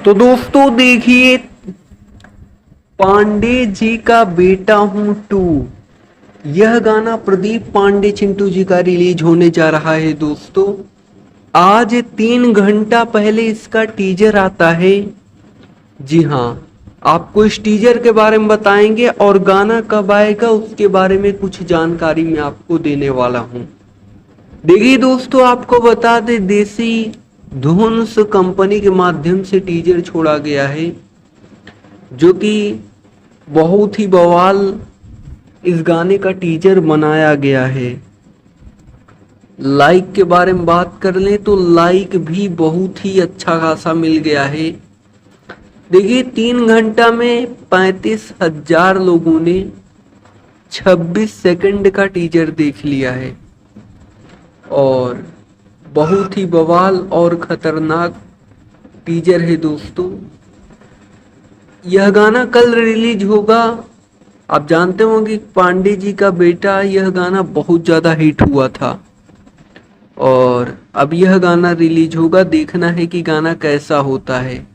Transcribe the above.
तो दोस्तों देखिए, पांडे जी का बेटा हूं टू, यह गाना प्रदीप पांडे चिंटू जी का रिलीज होने जा रहा है दोस्तों। आज 3 घंटा पहले इसका टीजर आता है। जी हाँ, आपको इस टीजर के बारे में बताएंगे और गाना कब आएगा उसके बारे में कुछ जानकारी मैं आपको देने वाला हूं। देखिए दोस्तों, आपको बता दें, देसी धुन्स कंपनी के माध्यम से टीजर छोड़ा गया है, जो कि बहुत ही बवाल इस गाने का टीजर बनाया गया है। लाइक के बारे में बात कर लें तो लाइक भी बहुत ही अच्छा खासा मिल गया है। देखिए, 3 घंटा में 35,000 लोगों ने 26 सेकंड का टीजर देख लिया है और बहुत ही बवाल और खतरनाक टीजर है दोस्तों। यह गाना कल रिलीज होगा। आप जानते होंगे पांडे जी का बेटा, यह गाना बहुत ज्यादा हिट हुआ था और अब यह गाना रिलीज होगा। देखना है कि गाना कैसा होता है।